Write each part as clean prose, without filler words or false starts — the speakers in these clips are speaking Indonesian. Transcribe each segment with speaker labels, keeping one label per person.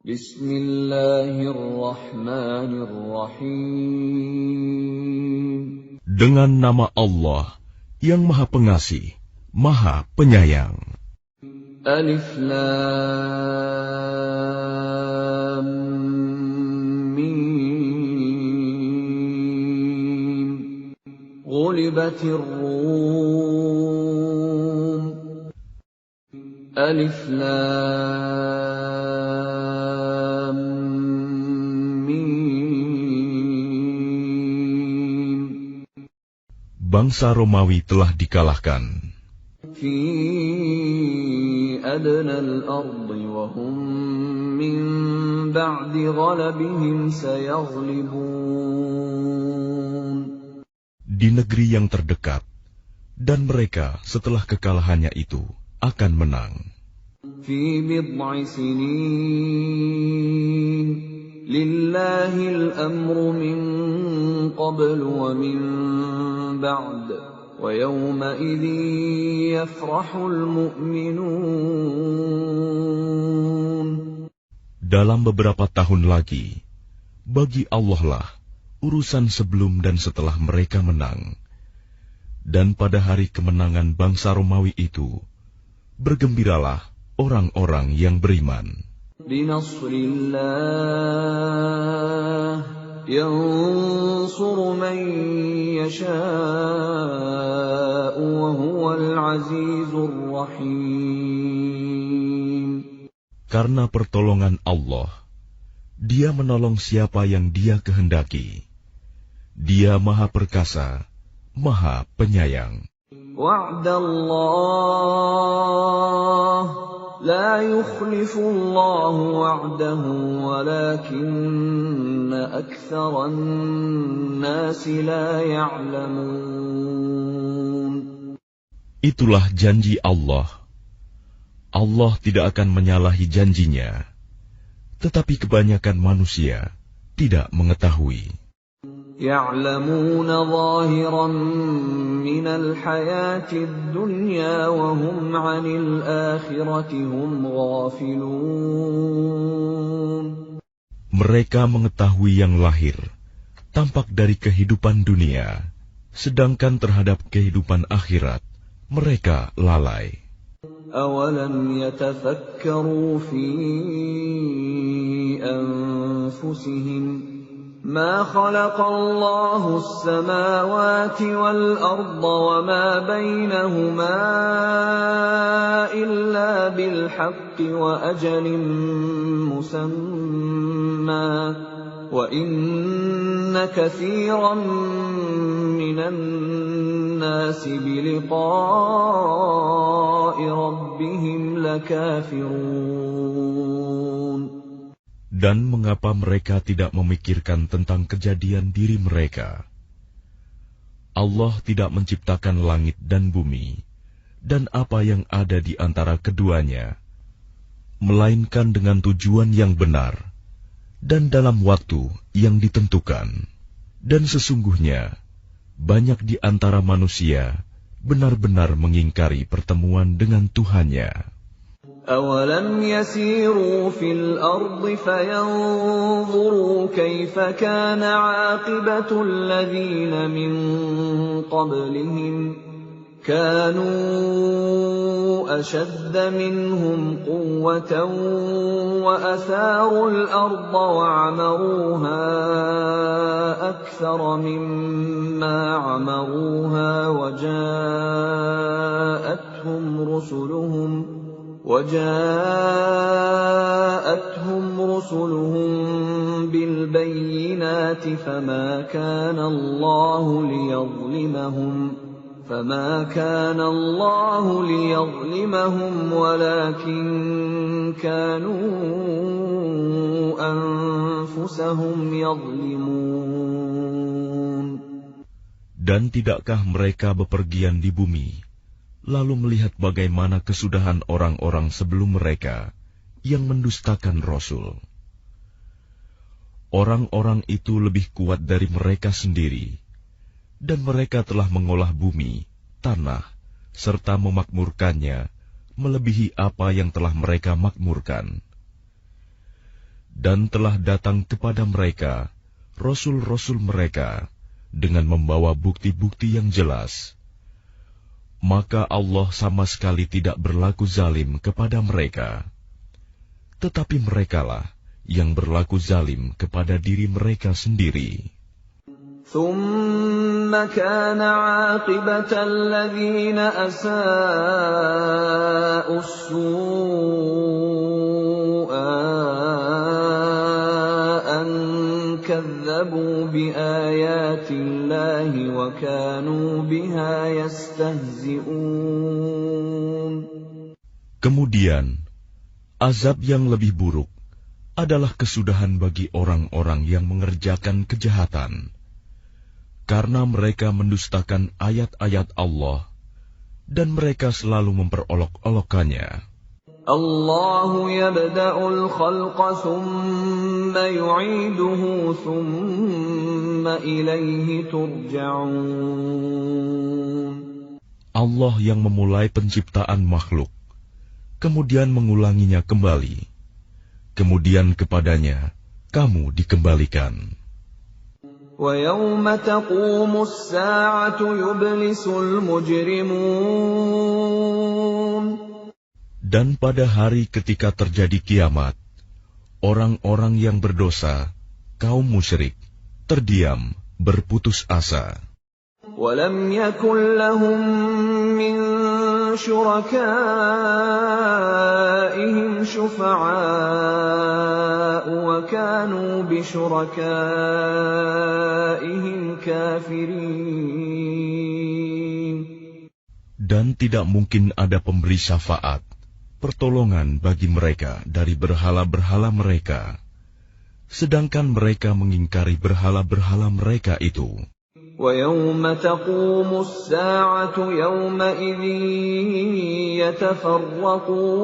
Speaker 1: Bismillahirrahmanirrahim.
Speaker 2: Dengan nama Allah yang Maha Pengasih, Maha Penyayang.
Speaker 1: Alif Lam Mim. Ghulibatir Rum. Alif Lam Mim.
Speaker 2: Bangsa Romawi telah dikalahkan.
Speaker 1: Fi adna al-ardi wa hum min ba'di ghalabihim sayaghlibun.
Speaker 2: Di negeri yang terdekat, dan mereka setelah kekalahannya itu akan menang.
Speaker 1: Fi bid'i sinin lillahi al-amru min qablu wa min ba'd wa yawma idhin yafrahul mu'minun.
Speaker 2: Dalam beberapa tahun lagi, bagi Allah lah urusan sebelum dan setelah mereka menang. Dan pada hari kemenangan bangsa Romawi itu, bergembiralah orang-orang yang beriman.
Speaker 1: Binasrillah yansuru man yasha'u wa huwal azizur rahim.
Speaker 2: Karena pertolongan Allah, Dia menolong siapa yang Dia kehendaki. Dia Maha Perkasa, Maha Penyayang.
Speaker 1: Wa'dallah la yukhlifullahu wa'dahu walakinna aktsaran nasi la ya'lamun.
Speaker 2: Itulah janji Allah. Allah tidak akan menyalahi janjinya, tetapi kebanyakan manusia tidak mengetahui.
Speaker 1: يَعْلَمُونَ ظَاهِرًا مِنَ الْحَيَاةِ الدُّنْيَا وَهُمْ عَنِ الْآخِرَةِ هُمْ غَافِلُونَ.
Speaker 2: Mereka mengetahui yang lahir, tampak dari kehidupan dunia, sedangkan terhadap kehidupan akhirat, mereka lalai.
Speaker 1: أَوَلَمْ يَتَفَكَّرُوا فِي أَنفُسِهِمْ ما خلق الله السماوات والأرض وما بينهما إلا بالحق وأجل مسمى وإن كثيرا من الناس بلقاء ربهم لكافرون.
Speaker 2: Dan mengapa mereka tidak memikirkan tentang kejadian diri mereka? Allah tidak menciptakan langit dan bumi, dan apa yang ada di antara keduanya, melainkan dengan tujuan yang benar, dan dalam waktu yang ditentukan. Dan sesungguhnya, banyak di antara manusia benar-benar mengingkari pertemuan dengan Tuhannya.
Speaker 1: أَوَلَمْ يَسِيرُوا فِي الْأَرْضِ فَيَنظُرُوا كَيْفَ كَانَ عَاقِبَةُ الَّذِينَ مِن قَبْلِهِمْ كَانُوا أَشَدَّ مِنْهُمْ قُوَّةً وَأَثَارُوا الْأَرْضَ وَعَمَرُوهَا أَكْثَرَ مِمَّا عَمَرُوهَا وجاءتهم رسلهم بالبينات فما كان الله ليظلمهم ولكن كانوا أنفسهم يظلمون.
Speaker 2: Dan tidakkah mereka bepergian di bumi, lalu melihat bagaimana kesudahan orang-orang sebelum mereka yang mendustakan Rasul. Orang-orang itu lebih kuat dari mereka sendiri, dan mereka telah mengolah bumi, tanah, serta memakmurkannya melebihi apa yang telah mereka makmurkan. Dan telah datang kepada mereka rasul-rasul mereka dengan membawa bukti-bukti yang jelas. Maka Allah sama sekali tidak berlaku zalim kepada mereka. Tetapi merekalah yang berlaku zalim kepada diri mereka sendiri.
Speaker 1: ثم كان عاقبة الذين أساءوا السوء أن كذبوا بآيات الله وكانوا بها يستهزئون.
Speaker 2: Kemudian, azab yang lebih buruk adalah kesudahan bagi orang-orang yang mengerjakan kejahatan, karena mereka mendustakan ayat-ayat Allah dan mereka selalu memperolok-olokkannya.
Speaker 1: Allahu yabda'ul khalqa thumma yu'iduhu thumma ilayhi turja'un.
Speaker 2: Allah yang memulai penciptaan makhluk, kemudian mengulanginya kembali, kemudian kepadanya kamu dikembalikan.
Speaker 1: وَيَوْمَ تَقُومُ السَّاعَةُ يُبْلِسُ الْمُجْرِمُونَ.
Speaker 2: Dan pada hari ketika terjadi kiamat, orang-orang yang berdosa, kaum musyrik, terdiam, berputus asa.
Speaker 1: وَلَمْ يَكُنْ لَهُمْ مِنْ شُرَكَائِهِمْ شُفَعَاءُ وَكَانُوا بِشُرَكَائِهِمْ كَافِرِينَ.
Speaker 2: Dan tidak mungkin ada pemberi syafaat, pertolongan bagi mereka dari berhala-berhala mereka, sedangkan mereka mengingkari berhala-berhala mereka itu.
Speaker 1: وَيَوْمَ تَقُومُ السَّاعَةُ يَوْمَئِذٍ يَتَفَرَّقُونَ.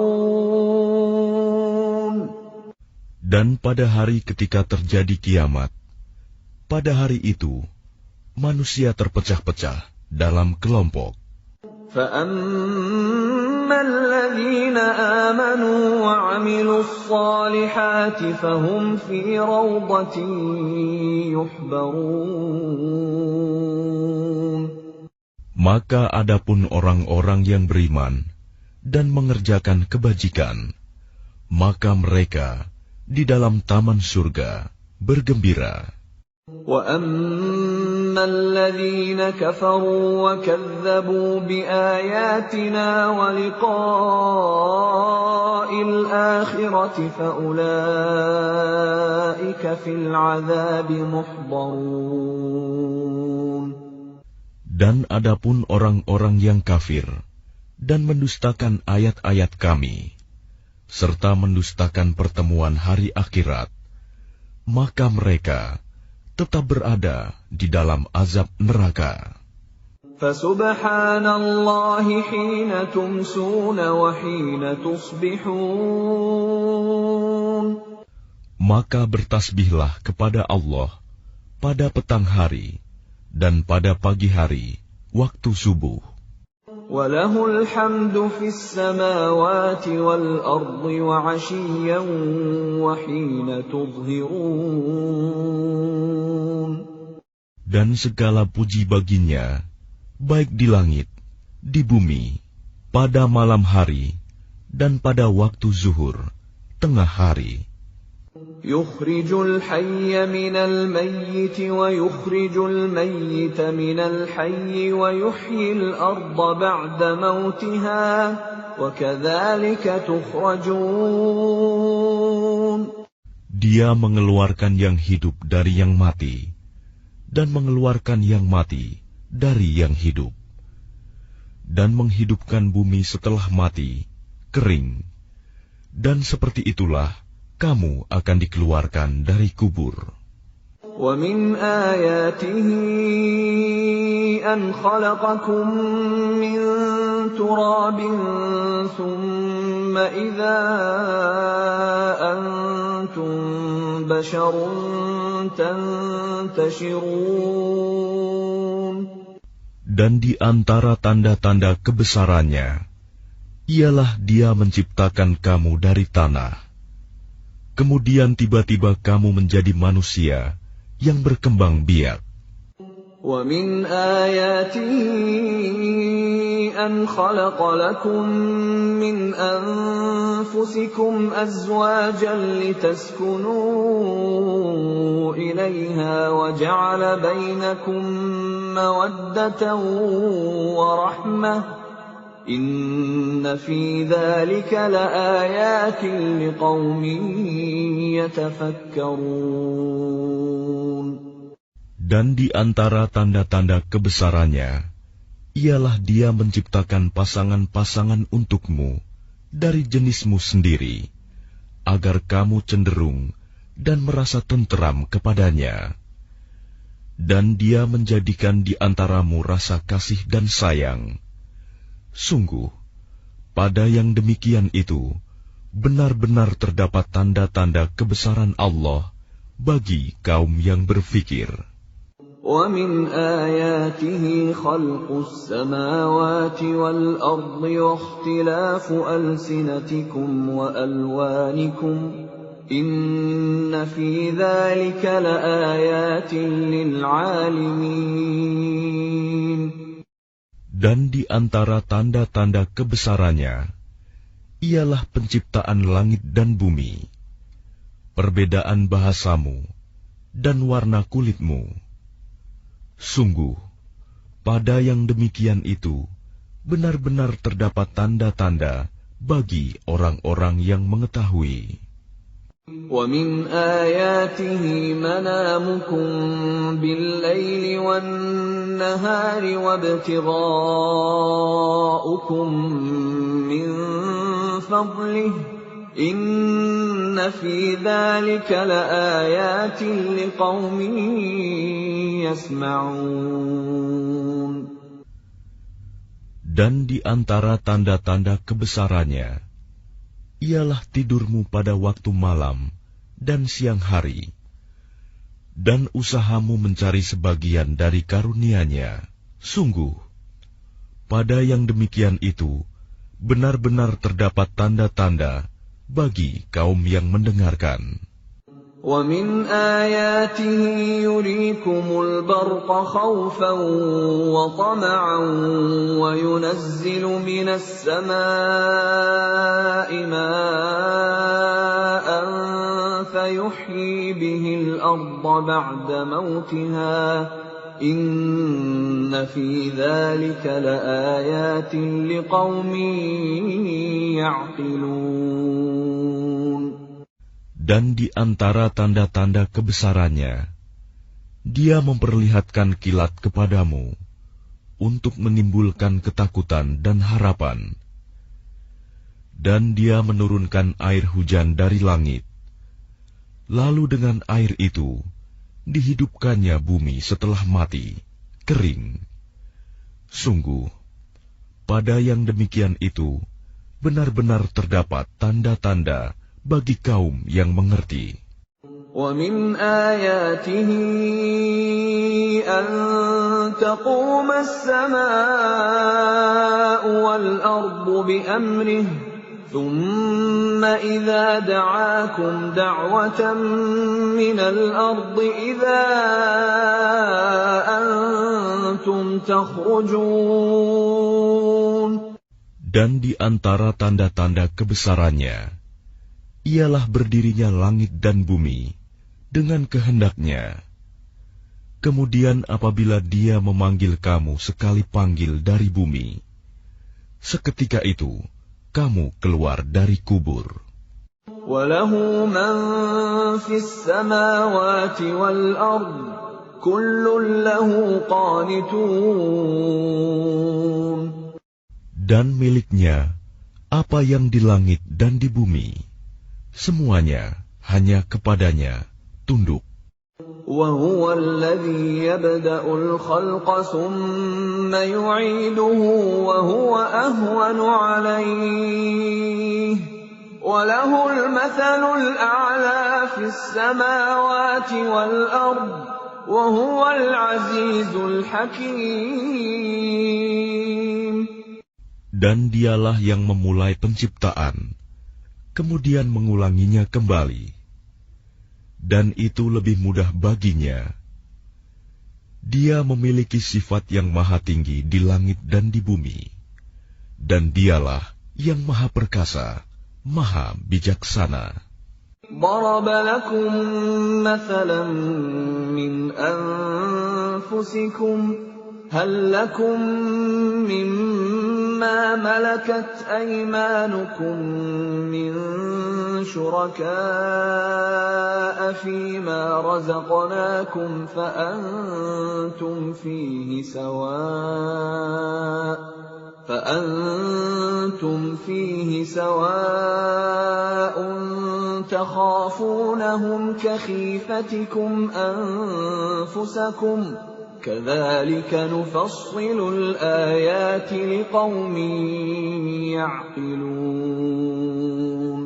Speaker 2: Dan pada hari ketika terjadi kiamat, pada hari itu, manusia terpecah-pecah dalam kelompok.
Speaker 1: فَأَمَّا الَّذِينَ آمَنُوا وَعَمِلُوا الصَّالِحَاتِ فَهُمْ فِي رَوْضَةٍ يُحْبَرُونَ.
Speaker 2: Maka adapun orang-orang yang beriman dan mengerjakan kebajikan, maka mereka di dalam taman surga bergembira.
Speaker 1: وَأَمَّا الَّذِينَ كَفَرُوا وَكَذَّبُوا بِآيَاتِنَا وَلِقَاءِ الْآخِرَةِ فَأُولَئِكَ فِي الْعَذَابِ مُحْضَرُونَ.
Speaker 2: Dan adapun orang-orang yang kafir dan mendustakan ayat-ayat kami, serta mendustakan pertemuan hari akhirat, maka mereka tetap berada di dalam azab neraka.
Speaker 1: Fasubhanallahi hina tumsuna wa hina tusbihun.
Speaker 2: Maka bertasbihlah kepada Allah pada petang hari dan pada pagi hari waktu subuh.
Speaker 1: Walahul hamdu fis samawati wal ardi wa 'ashiyyan wa hina tudhhirun.
Speaker 2: Dan segala puji baginya, baik di langit, di bumi, pada malam hari, dan pada waktu zuhur, tengah hari.
Speaker 1: Yukhrijul hayya minal mayyiti wa yukhrijul mayyita minal hayyi wa yuhyil arda ba'da mautiha wa kadzalika tukhrajun.
Speaker 2: Dia mengeluarkan yang hidup dari yang mati dan mengeluarkan yang mati dari yang hidup, dan menghidupkan bumi setelah mati, kering, dan seperti itulah kamu akan dikeluarkan dari kubur.
Speaker 1: وَمِنْ آيَاتِهِ أَنْ خَلَقَكُمْ مِنْ تُرَابٍ ثُمَّ إِذَا أَنْتُمْ بَشَرٌ تَنْتَشِرُونَ.
Speaker 2: Dan di antara tanda-tanda kebesarannya, ialah Dia menciptakan kamu dari tanah, Kemudian tiba-tiba kamu menjadi manusia yang berkembang biak.
Speaker 1: وَمِنْ آيَاتِهِ أَنْ خَلَقَ لَكُم مِّنْ أَنفُسِكُمْ أَزْوَاجًا لِتَسْكُنُوا إِلَيْهَا وَجَعَلَ بَيْنَكُم مَّوَدَّةً وَرَحْمَةً إِنَّ فِي ذَلِكَ لَآيَاتٍ لِقَوْمٍ يَتَفَكَّرُونَ.
Speaker 2: Dan di antara tanda-tanda kebesarannya, ialah Dia menciptakan pasangan-pasangan untukmu dari jenismu sendiri, agar kamu cenderung dan merasa tenteram kepadanya. Dan Dia menjadikan di antaramu rasa kasih dan sayang. Sungguh, pada yang demikian itu, benar-benar terdapat tanda-tanda kebesaran Allah bagi kaum yang berfikir.
Speaker 1: وَمِنْ آيَاتِهِ خَلْقُ السَّمَاوَاتِ وَالْأَرْضِ وَاخْتِلَافُ أَلْسِنَتِكُمْ وَأَلْوَانِكُمْ إِنَّ فِي ذَلِكَ لَآيَاتٍ لِلْعَالِمِينَ.
Speaker 2: Dan di antara tanda-tanda kebesarannya, ialah penciptaan langit dan bumi, perbedaan bahasamu, dan warna kulitmu. Sungguh, pada yang demikian itu, benar-benar terdapat tanda-tanda bagi orang-orang yang mengetahui.
Speaker 1: وَمِنْ آيَاتِهِ مَنَامُكُمْ بِاللَّيْلِ وَالنَّهَارِ وَابْتِغَاؤُكُمْ مِنْ فَضْلِهِ إِنَّ فِي ذَلِكَ لَآيَاتٍ لِقَوْمٍ يَسْمَعُونَ. Dan
Speaker 2: di antara tanda-tanda kebesarannya, ialah tidurmu pada waktu malam dan siang hari, dan usahamu mencari sebagian dari karunia-Nya. Sungguh, pada yang demikian itu, benar-benar terdapat tanda-tanda bagi kaum yang mendengarkan.
Speaker 1: وَمِنْ آيَاتِهِ يُرِيكُمُ الْبَرْقَ خَوْفًا وَطَمَعًا وَيُنَزِّلُ مِنَ السَّمَاءِ مَاءً فَيُحْيِي بِهِ الْأَرْضَ بَعْدَ مَوْتِهَا إِنَّ فِي ذَلِكَ لَآيَاتٍ لِقَوْمٍ يَعْقِلُونَ.
Speaker 2: Dan di antara tanda-tanda kebesarannya, Dia memperlihatkan kilat kepadamu untuk menimbulkan ketakutan dan harapan. Dan Dia menurunkan air hujan dari langit. Lalu dengan air itu, dihidupkannya bumi setelah mati, kering. Sungguh, pada yang demikian itu, benar-benar terdapat tanda-tanda bagi kaum yang mengerti.
Speaker 1: وَمِنْ آيَاتِهِ أَن تَقُومَ السَّمَاءُ وَالْأَرْضُ بِأَمْرِهِ ثُمَّ إِذَا دَعَاكُمْ دَعْوَةً مِّنَ الْأَرْضِ إِذَا أَنْتُمْ تَخْرُجُونَ.
Speaker 2: Dan di antara tanda-tanda kebesarannya, ialah berdirinya langit dan bumi dengan kehendaknya. Kemudian apabila Dia memanggil kamu sekali panggil dari bumi, seketika itu kamu keluar dari kubur.
Speaker 1: وَلَهُ مَنْ فِي السَّمَاوَاتِ وَالْأَرْضِ كُلٌّ لَهُ قَانِتُونَ.
Speaker 2: Dan miliknya apa yang di langit dan di bumi, semuanya hanya kepadanya tunduk.
Speaker 1: وَهُوَ الَّذِي يَبْدَأُ الْخَلْقَ ثُمَّ يُعِيدُهُ وَهُوَ أَهْوَنُ عَلَيْهِ وَلَهُ الْمَثَلُ الْأَعْلَى فِي السَّمَاوَاتِ وَالْأَرْضِ وَهُوَ الْعَزِيزُ الْحَكِيمُ.
Speaker 2: Dan Dialah yang memulai penciptaan, kemudian mengulanginya kembali. dan itu lebih mudah baginya. Dia memiliki sifat yang maha tinggi di langit dan di bumi, dan dialah yang maha perkasa, maha bijaksana.
Speaker 1: ضرب لكم مثلا من أنفسكم هل لكم مما ملكت أيمانكم من شركاء فيما رزقناكم فأنتم فيه سواء تخافونهم كخيفتكم أنفسكم كذلك نفصل الآيات لقوم يعقلون.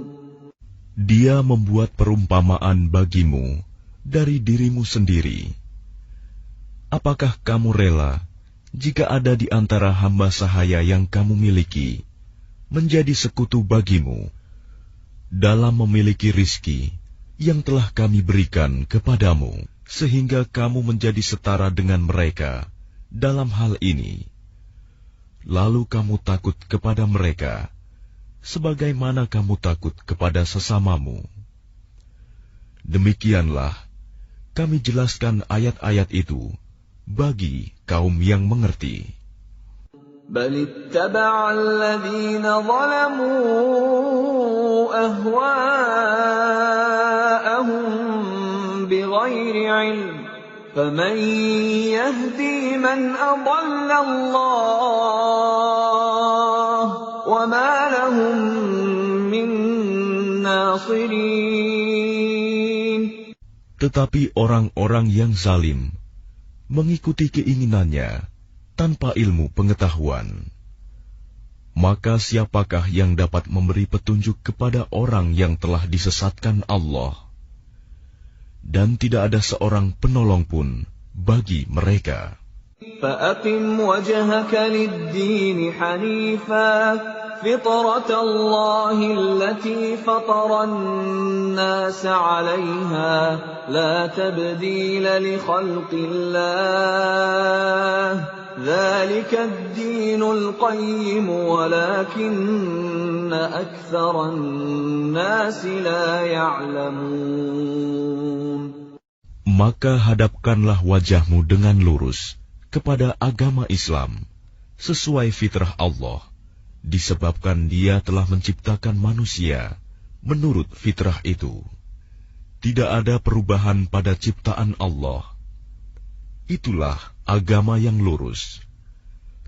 Speaker 2: Dia membuat perumpamaan bagimu dari dirimu sendiri. Apakah kamu rela jika ada di antara hamba sahaya yang kamu miliki menjadi sekutu bagimu dalam memiliki rizki yang telah kami berikan kepadamu, sehingga kamu menjadi setara dengan mereka dalam hal ini? Lalu kamu takut kepada mereka sebagaimana kamu takut kepada sesamamu. Demikianlah kami jelaskan ayat-ayat itu bagi kaum yang mengerti.
Speaker 1: بل اتبع الذين ظلموا أهواءهم بغير علم فمن يهدي من أضل الله وما لهم من ناصرين.
Speaker 2: Tetapi orang-orang yang zalim mengikuti keinginannya tanpa ilmu pengetahuan. Maka siapakah yang dapat memberi petunjuk kepada orang yang telah disesatkan Allah? Dan tidak ada seorang penolong pun bagi mereka.
Speaker 1: فَأَقِمْ وَجْهَكَ لِلدِّينِ حَنِيفًا فِطْرَةَ اللَّهِ الَّتِي فَطَرَ النَّاسَ عَلَيْهَا لَا تَبْدِيلَ لِخَلْقِ اللَّهِ ذَلِكَ الدِّينُ الْقَيِّمُ وَلَكِنَّ أَكْثَرَ النَّاسِ لَا يَعْلَمُونَ.
Speaker 2: Maka hadapkanlah wajahmu dengan lurus kepada agama Islam sesuai fitrah Allah, disebabkan Dia telah menciptakan manusia menurut fitrah itu. Tidak ada perubahan pada ciptaan Allah. Itulah agama yang lurus.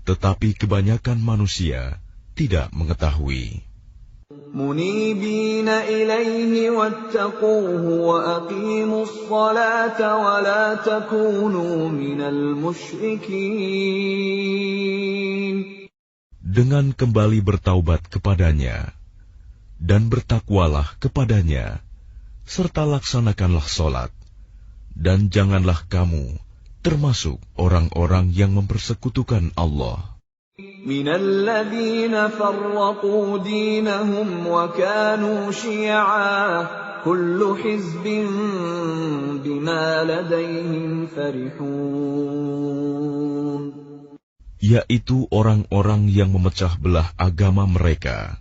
Speaker 2: Tetapi kebanyakan manusia tidak mengetahui.
Speaker 1: منيبين إليه واتقوه وأقيموا الصلاة ولا تكونوا من المشركين.
Speaker 2: Dengan kembali bertaubat kepadanya dan bertakwalah kepadanya, serta laksanakanlah solat, dan janganlah kamu termasuk orang-orang yang mempersekutukan Allah.
Speaker 1: من الذين فرقوا دينهم وكانوا شيعا كل حزب بما لديهم فرحون.
Speaker 2: Yaitu orang-orang yang memecah belah agama mereka,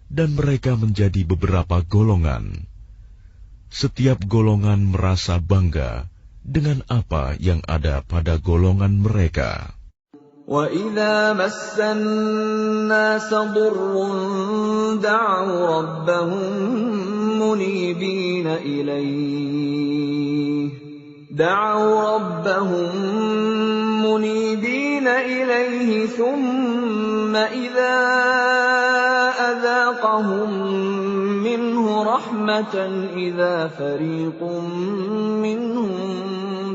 Speaker 2: dan mereka menjadi beberapa golongan. Setiap golongan merasa bangga dengan apa yang ada pada golongan mereka.
Speaker 1: وَإِذَا مَسَّ النَّاسَ ضُرٌّ دَعَوْا رَبَّهُم مُنِيبِينَ إِلَيْهِ ثُمَّ إِذَا أَذَاقَهُم مِّنْهُ رَحْمَةً إِذَا فَرِيقٌ مِّنْهُم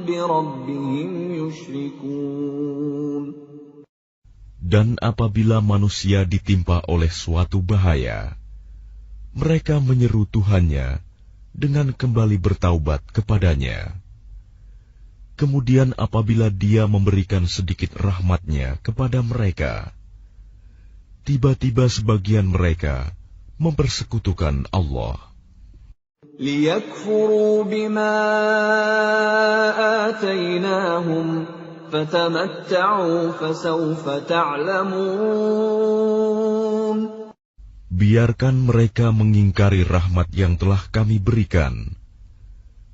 Speaker 1: بِرَبِّهِمْ يُشْرِكُونَ.
Speaker 2: Dan apabila manusia ditimpa oleh suatu bahaya, mereka menyeru Tuhannya dengan kembali bertaubat kepadanya. Kemudian apabila Dia memberikan sedikit rahmat-Nya kepada mereka, tiba-tiba sebagian mereka mempersekutukan Allah.
Speaker 1: لِيَكْفُرُوا بِمَا آتَيْنَاهُمْ فَتَمَتَّعُوا فَسَوْفَ تَعْلَمُونَ.
Speaker 2: Biarkan mereka mengingkari rahmat yang telah kami berikan,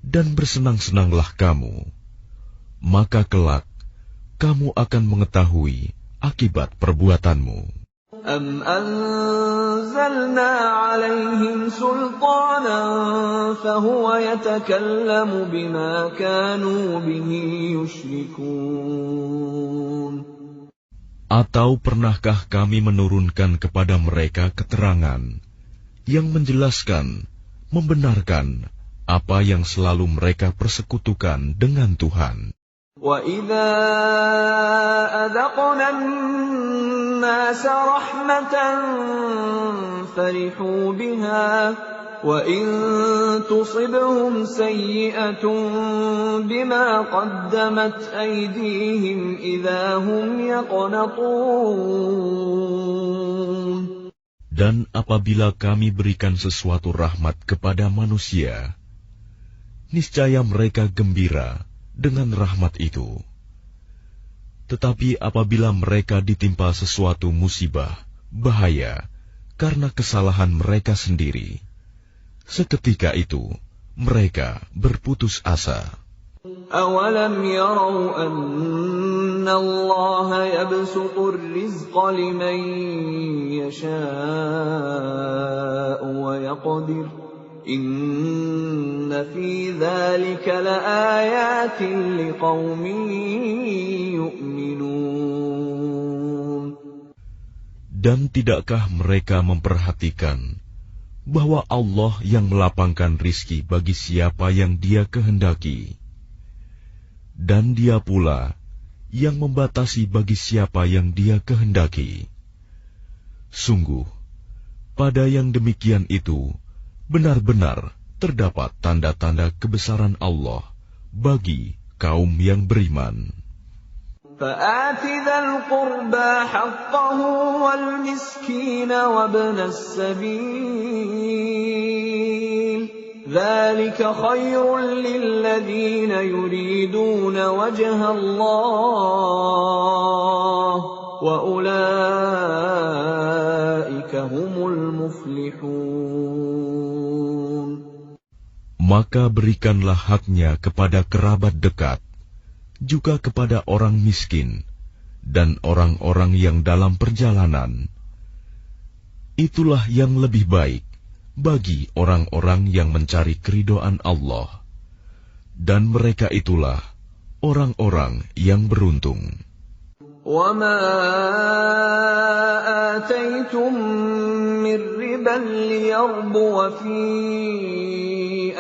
Speaker 2: dan bersenang-senanglah kamu, maka kelak kamu akan mengetahui akibat perbuatanmu.
Speaker 1: أَمْ أَنزَلْنَا عَلَيْهِمْ سُلْطَانًا فَهُوَ يَتَكَلَّمُ بِمَا كَانُوا بِهِ يُشْرِكُونَ.
Speaker 2: Atau pernahkah kami menurunkan kepada mereka keterangan yang menjelaskan, membenarkan apa yang selalu mereka persekutukan dengan Tuhan?
Speaker 1: وَإِذَا أَذَقْنَا النَّاسَ رَحْمَةً فَرِحُوا بِهَا وَإِن تُصِبْهُمْ سَيِّئَةٌ بِمَا قَدَّمَتْ أَيْدِيهِمْ إِذَا هُمْ يَقْنَطُونَ.
Speaker 2: Dan apabila kami berikan sesuatu rahmat kepada manusia, niscaya mereka gembira dengan rahmat itu. Tetapi apabila mereka ditimpa sesuatu musibah, bahaya, karena kesalahan mereka sendiri, seketika itu mereka berputus asa.
Speaker 1: أَوَلَمْ يَرَوْا أَنَّ اللَّهَ يَبْسُطُ الرِّزْقَ لِمَن يَشَاءُ وَيَقْدِرُ إِنَّ فِي ذَلِكَ لَآيَاتٍ لِقَوْمٍ يُؤْمِنُونَ.
Speaker 2: Dan tidakkah mereka memperhatikan bahwa Allah yang melapangkan rizki bagi siapa yang Dia kehendaki, dan Dia pula yang membatasi bagi siapa yang Dia kehendaki. Sungguh, pada yang demikian itu benar-benar terdapat tanda-tanda kebesaran Allah bagi kaum yang beriman.
Speaker 1: فَآتِ ذَا الْقُرْبَى حَقَّهُ وَالْمِسْكِينَ وَابْنَ السَّبِيلِ ذَلِكَ خَيْرٌ لِّلَّذِينَ يُرِيدُونَ وَجْهَ اللَّهِ وَأُولَٰئِكَ هُمُ الْمُفْلِحُونَ.
Speaker 2: Maka berikanlah haknya kepada kerabat dekat, juga kepada orang miskin, dan orang-orang yang dalam perjalanan. Itulah yang lebih baik bagi orang-orang yang mencari keridhaan Allah, dan mereka itulah orang-orang yang beruntung.
Speaker 1: وَمَا آتَيْتُم مِّن رِّبًا لِّيَرْبُوَ فِي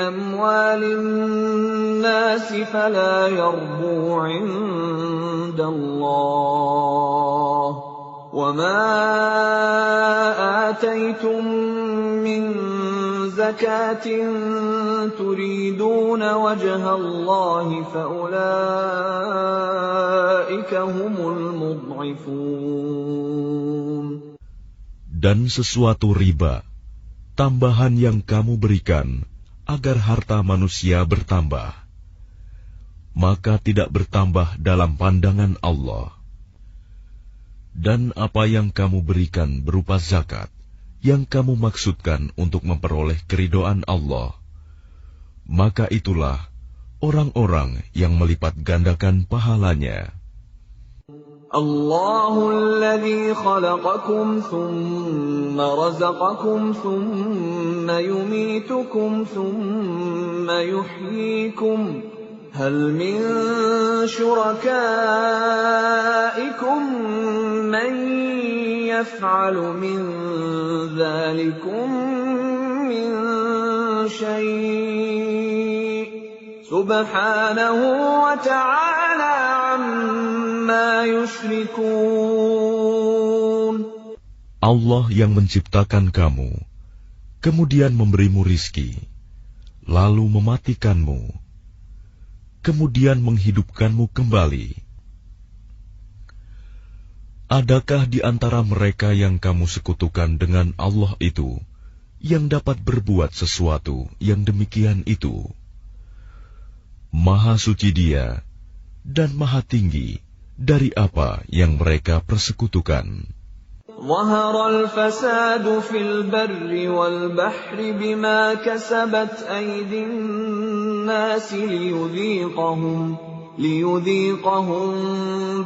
Speaker 1: أَمْوَالِ النَّاسِ فَلَا يَرْبُو عِندَ اللَّهِ وَمَا آتَيْتُم مِّن زَكَاةٍ تُرِيدُونَ وَجْهَ اللَّهِ فَأُولَٰئِكَ هُمُ الْمُضْعِفُونَ.
Speaker 2: Dan sesuatu riba, tambahan yang kamu berikan agar harta manusia bertambah, maka tidak bertambah dalam pandangan Allah. Dan apa yang kamu berikan berupa zakat, yang kamu maksudkan untuk memperoleh keridhaan Allah, maka itulah orang-orang yang melipat gandakan pahalanya.
Speaker 1: Allahul ladzi khalaqakum thumma razaqakum thumma yumitukum thumma yuhyikum hal min syurakaikum man yaf'alu min dzalikum min syai' subhanahu wa ta'ala amma yushrikun.
Speaker 2: Allah yang menciptakan kamu, kemudian memberimu rizki, lalu mematikanmu, kemudian menghidupkanmu kembali. Adakah di antara mereka yang kamu sekutukan dengan Allah itu yang dapat berbuat sesuatu yang demikian itu. Maha suci Dia dan maha tinggi dari apa yang mereka persekutukan.
Speaker 1: ظهر الفساد في البر والبحر بما كسبت أيدي الناس ليذيقهم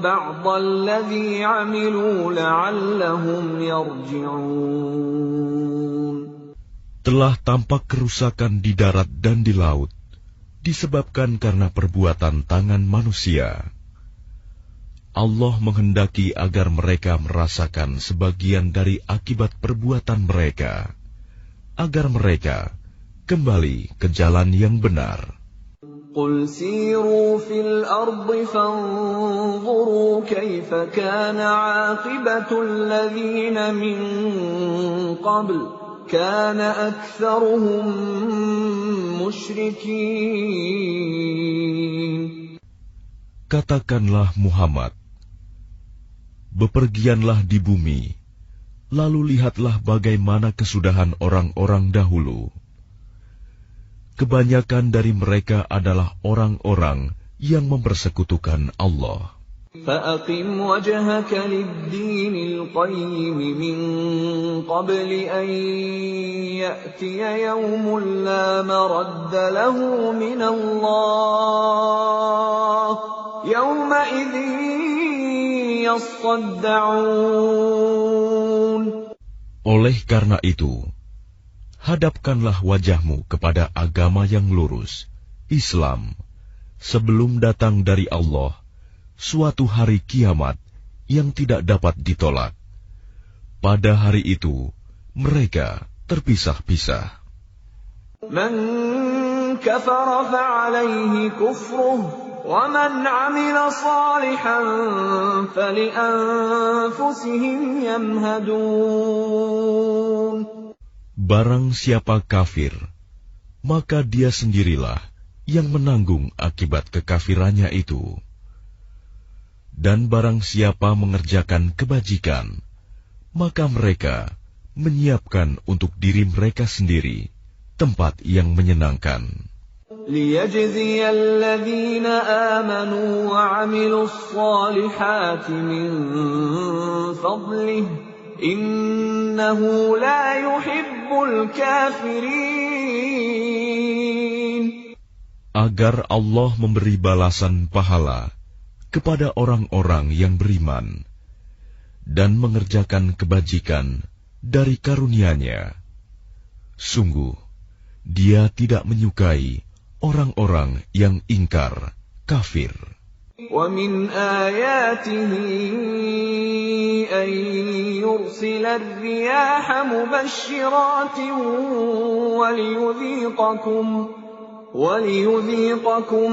Speaker 1: بعض الذي عملوا لعلهم يرجعون.
Speaker 2: Telah tampak kerusakan di darat dan di laut, disebabkan karena perbuatan tangan manusia. Allah menghendaki agar mereka merasakan sebagian dari akibat perbuatan mereka, agar mereka kembali ke jalan yang benar.
Speaker 1: قُلْ سِيرُوا فِي الْأَرْضِ فَانظُرُوا كَيْفَ كَانَ عَاقِبَةُ الَّذِينَ مِن قَبْلُ كَانَ أَكْثَرُهُم مُشْرِكِينَ.
Speaker 2: Katakanlah Muhammad, bepergianlah di bumi, lalu lihatlah bagaimana kesudahan orang-orang dahulu. Kebanyakan dari mereka adalah orang-orang yang mempersekutukan Allah.
Speaker 1: فَأَقِمْ وَجْهَكَ لِلدِّينِ الْقَيِّمِ مِنْ قَبْلِ أَنْ يَأْتِيَ يَوْمٌ لَا مَرَدَّ لَهُ مِنَ اللَّهِ يَوْمَئِذٍ يَصَّدَّعُونَ.
Speaker 2: Oleh karena itu, hadapkanlah wajahmu kepada agama yang lurus, Islam, sebelum datang dari Allah suatu hari kiamat yang tidak dapat ditolak. Pada hari itu, mereka terpisah-pisah.
Speaker 1: Man kafara fa'alayhi kufruh, wa man 'amila salihan fali'anfusihim yamhadun.
Speaker 2: Barang siapa kafir, maka dia sendirilah yang menanggung akibat kekafirannya itu. Dan barang siapa mengerjakan kebajikan, maka mereka menyiapkan untuk diri mereka sendiri tempat yang menyenangkan.
Speaker 1: لِيَجْزِيَ الَّذِينَ آمَنُوا وَعَمِلُوا الصَّالِحَاتِ مِنْ فَضْلِهِ إِنَّهُ لَا يُحِبُّ الْكَافِرِينَ.
Speaker 2: Agar Allah memberi balasan pahala kepada orang-orang yang beriman dan mengerjakan kebajikan dari karunia-Nya. Sungguh, Dia tidak menyukai orang-orang yang ingkar, kafir.
Speaker 1: وَمِنْ آيَاتِهِ أَنْ يُرْسِلَ الرِّيَاحَ مُبَشِّرَاتٍ وَلِيُذِيقَكُم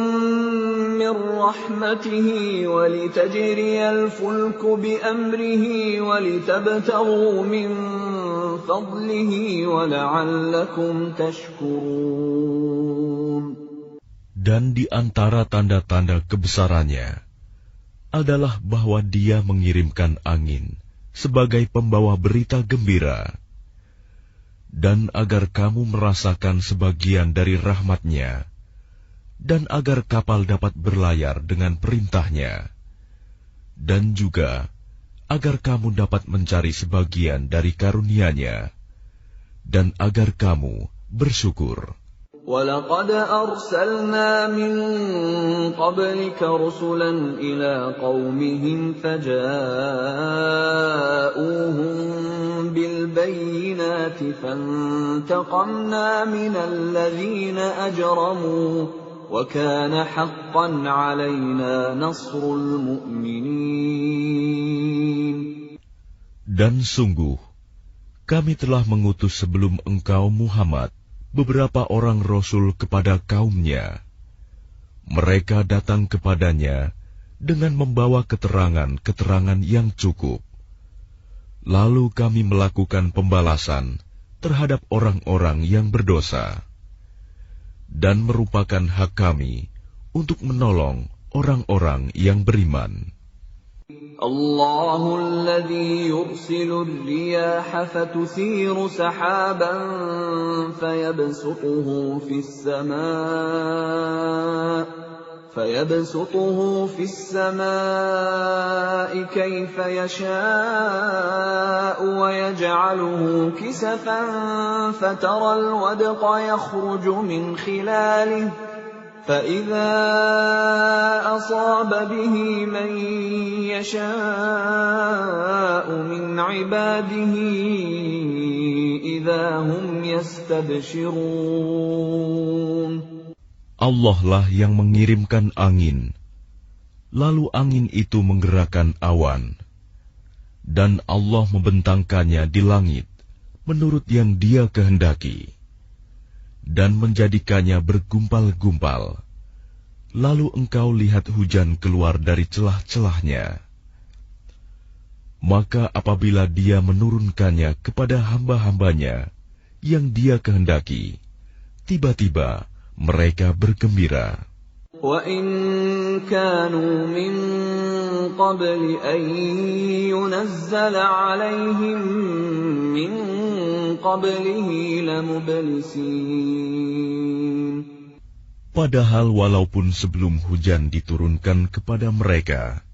Speaker 1: مِّن رَّحْمَتِهِ وَلِتَجْرِيَ الْفُلْكُ بِأَمْرِهِ وَلِتَبْتَغُوا مِن فَضْلِهِ وَلَعَلَّكُمْ تَشْكُرُونَ.
Speaker 2: Dan di antara tanda-tanda kebesarannya adalah bahwa Dia mengirimkan angin sebagai pembawa berita gembira, dan agar kamu merasakan sebagian dari rahmat-Nya, dan agar kapal dapat berlayar dengan perintah-Nya, dan juga agar kamu dapat mencari sebagian dari karunia-Nya, dan agar kamu bersyukur.
Speaker 1: وَلَقَدْ أَرْسَلْنَا مِن قَبْلِكَ رُسُلًا إِلَىٰ قَوْمِهِمْ فَجَاءُوهُم بِالْبَيِّنَاتِ فَانتَقَمْنَا مِنَ الَّذِينَ أَجْرَمُوا وَكَانَ حَقًّا عَلَيْنَا نَصْرُ الْمُؤْمِنِينَ.
Speaker 2: Dan sungguh, kami telah mengutus sebelum engkau Muhammad beberapa orang rasul kepada kaumnya. Mereka datang kepadanya dengan membawa keterangan-keterangan yang cukup. Lalu kami melakukan pembalasan terhadap orang-orang yang berdosa, dan merupakan hak kami untuk menolong orang-orang yang beriman.
Speaker 1: الله الذي يرسل الرياح فتثير سحابا فيبسطه في السماء كيف يشاء ويجعله كسفا فترى الودق يخرج من خلاله فإذا أصاب به من يشاء من عباده إذا هم يستبشرون.
Speaker 2: Allah lah yang mengirimkan angin, lalu angin itu menggerakkan awan, dan Allah membentangkannya di langit menurut yang Dia kehendaki, dan menjadikannya bergumpal-gumpal. Lalu engkau lihat hujan keluar dari celah-celahnya. Maka apabila Dia menurunkannya kepada hamba-hambanya yang Dia kehendaki, tiba-tiba mereka bergembira.
Speaker 1: وَإِن كَانُوا مِن قَبْلِ أَن يُنَزَّلَ عَلَيْهِم مِّن قَبْلِهِ لَمُبْلِسِينَ.
Speaker 2: Padahal walaupun sebelum hujan diturunkan kepada mereka,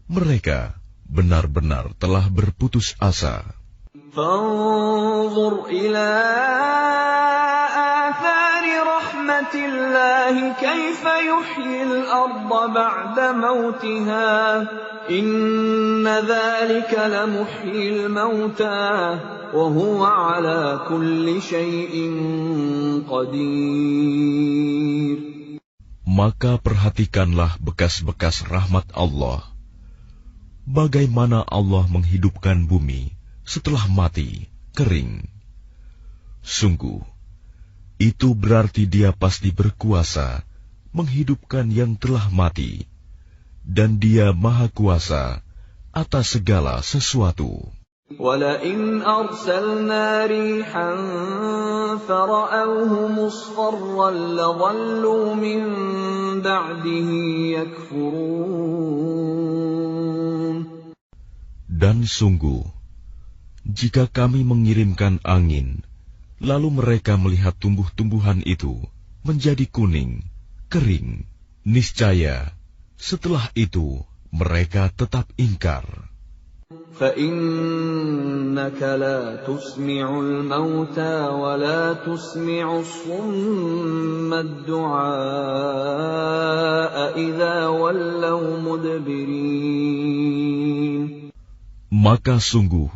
Speaker 2: mereka benar-benar telah berputus asa.
Speaker 1: فَانظُرْ إِلَىٰ آثَارِ رَحْمَةِ اللَّهِ كَيْفَ يُحْيِي الْأَرْضَ بَعْدَ مَوْتِهَا إِنَّ ذَلِكَ لَمُحْيِي الْمَوْتَىٰ وَهُوَ عَلَىٰ كُلِّ شَيْءٍ قَدِيرٌ.
Speaker 2: Maka perhatikanlah bekas-bekas rahmat Allah. Bagaimana Allah menghidupkan bumi setelah mati, kering. Sungguh, itu berarti Dia pasti berkuasa menghidupkan yang telah mati, dan Dia Maha Kuasa atas segala sesuatu.
Speaker 1: وَلَئِنْ أَرْسَلْنَا رِيحًا فَرَأَوْهُ مُصْفَرًّا لَظَلُّوا مِن بَعْدِهِ يَكْفُرُونَ.
Speaker 2: Dan sungguh, jika kami mengirimkan angin, lalu mereka melihat tumbuh-tumbuhan itu menjadi kuning, kering, niscaya setelah itu mereka tetap ingkar.
Speaker 1: فَإِنَّكَ لَا تُسْمِعُ الْمَوْتَىٰ وَلَا تُسْمِعُ الصُّمَّ الدُّعَاءَ إِذَا وَلَّوْا مُدْبِرِينَ.
Speaker 2: Maka sungguh,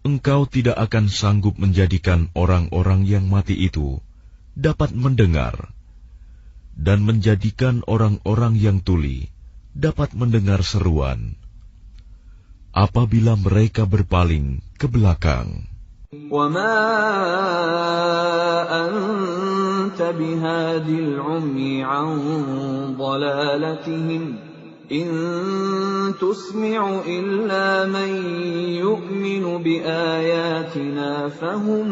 Speaker 2: engkau tidak akan sanggup menjadikan orang-orang yang mati itu dapat mendengar, dan menjadikan orang-orang yang tuli dapat mendengar seruan apabila mereka berpaling ke belakang.
Speaker 1: وَمَا أَنْتَ بِهَادِ الْعُمْيِ عَنْ ضَلَالَتِهِمْ إِن تُسْمِعُ إِلَّا مَن يُؤْمِنُ بِآيَاتِنَا فَهُمْ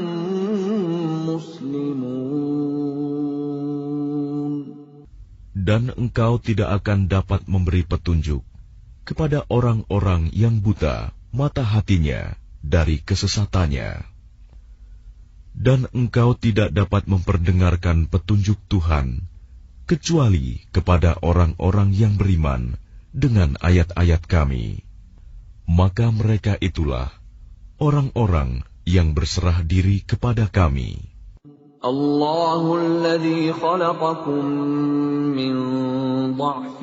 Speaker 1: مُسْلِمُونَ.
Speaker 2: Dan engkau tidak akan dapat memberi petunjuk kepada orang-orang yang buta mata hatinya dari kesesatannya. Dan engkau tidak dapat memperdengarkan petunjuk Tuhan kecuali kepada orang-orang yang beriman dengan ayat-ayat Kami. Maka mereka itulah orang-orang yang berserah diri kepada Kami.
Speaker 1: الله الذي خلقكم من ضعف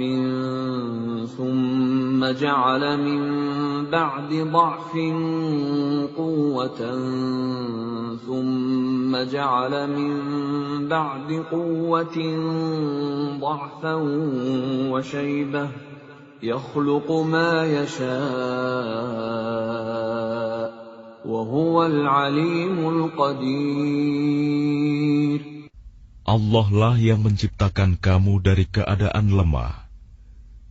Speaker 1: ثم جعل من بعد ضعف قوة ثم جعل من بعد قوة ضعفا وشيبة يخلق ما يشاء وهو العليم القدير.
Speaker 2: Allah lah yang menciptakan kamu dari keadaan lemah.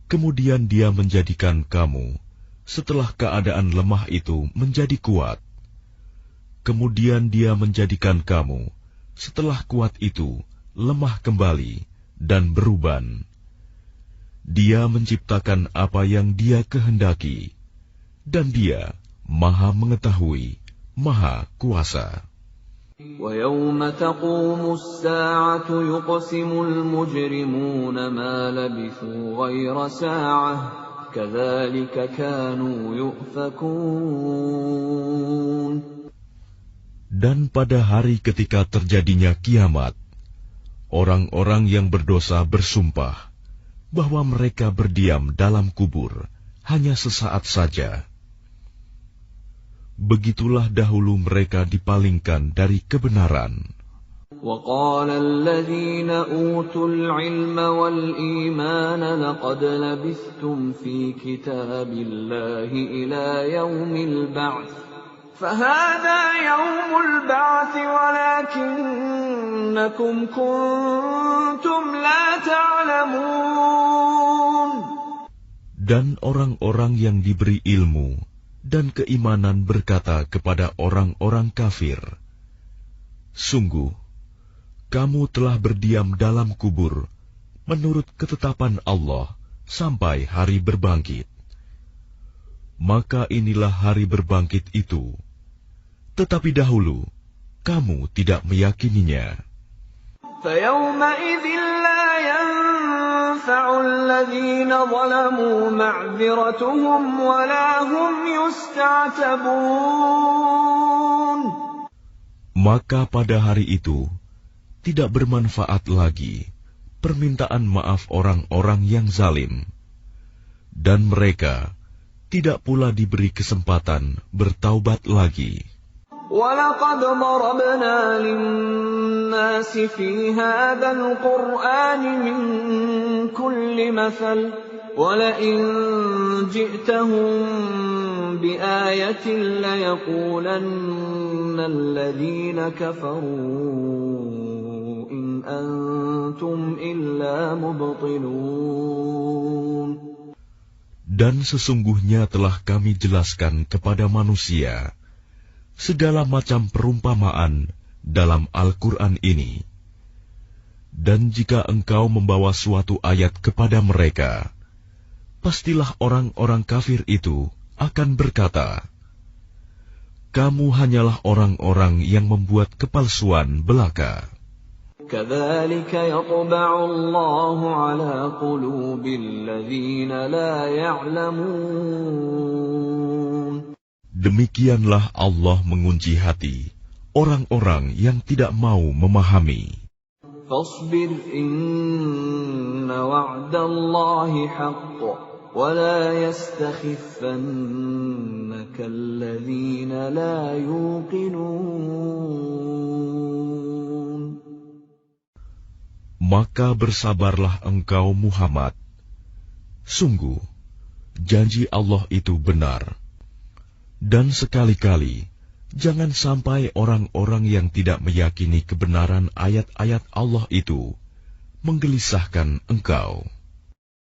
Speaker 2: Kemudian Dia menjadikan kamu setelah keadaan lemah itu menjadi kuat. Kemudian Dia menjadikan kamu setelah kuat itu lemah kembali dan beruban. Dia menciptakan apa yang Dia kehendaki, dan Dia Maha Mengetahui, Maha Kuasa.
Speaker 1: وَيَوْمَ تَقُومُ السَّاعَةُ يُقْسِمُ الْمُجْرِمُونَ مَا لَبِثُوا غَيْرَ سَاعَةٍ كَذَلِكَ كَانُوا يُؤْفَكُونَ.
Speaker 2: Dan pada hari ketika terjadinya kiamat, orang-orang yang berdosa bersumpah bahwa mereka berdiam dalam kubur hanya sesaat saja. Begitulah dahulu mereka dipalingkan dari kebenaran.
Speaker 1: وَقَالَ الَّذِينَ أُوتُوا الْعِلْمَ وَالْإِيمَانَ لَقَدْ لَبِثْتُمْ فِي كِتَابِ اللَّهِ إِلَى يَوْمِ الْبَعْثِ فَهَذَا يَوْمُ الْبَعْثِ وَلَكِنَّكُمْ كُنتُمْ لَا تَعْلَمُونَ.
Speaker 2: Dan orang-orang yang diberi ilmu dan keimanan berkata kepada orang-orang kafir, "Sungguh, kamu telah berdiam dalam kubur menurut ketetapan Allah sampai hari berbangkit. Maka inilah hari berbangkit itu. Tetapi dahulu, kamu tidak meyakininya."
Speaker 1: فَيَوْمَئِذٍ لَّا يَنفَعُ الَّذِينَ ظَلَمُوا مَعْذِرَتُهُمْ وَلَا هُمْ يُسْتَعْتَبُونَ.
Speaker 2: Maka pada hari itu, tidak bermanfaat lagi permintaan maaf orang-orang yang zalim, dan mereka tidak pula diberi kesempatan bertaubat lagi.
Speaker 1: وَلَقَدْ ضَرَبْنَا لِلنَّاسِ فِي هَذَا الْقُرْآنِ مِنْ كُلِّ مَثَلٍ وَلَئِنْ جِئْتَهُمْ بِآيَةٍ لَيَقُولَنَّ الَّذِينَ كَفَرُوا إِنْ أَنْتُمْ إِلَّا مُبْطِلُونَ.
Speaker 2: Dan sesungguhnya telah kami jelaskan kepada manusia segala macam perumpamaan dalam Al-Quran ini. Dan jika engkau membawa suatu ayat kepada mereka, pastilah orang-orang kafir itu akan berkata, "Kamu hanyalah orang-orang yang membuat kepalsuan belaka."
Speaker 1: كَذَلِكَ يَطْبَعُ اللَّهُ عَلَى قُلُوبِ الَّذِينَ لَا يَعْلَمُونَ.
Speaker 2: Demikianlah Allah mengunci hati orang-orang yang tidak mau memahami.
Speaker 1: فَاصْبِرْ إِنَّ وَعْدَ اللَّهِ حَقٌّ وَلَا يَسْتَخِفَّنَّكَ الَّذِينَ لَا يُوقِنُونَ.
Speaker 2: Maka bersabarlah engkau Muhammad. Sungguh, janji Allah itu benar. Dan sekali-kali, jangan sampai orang-orang yang tidak meyakini kebenaran ayat-ayat Allah itu menggelisahkan engkau.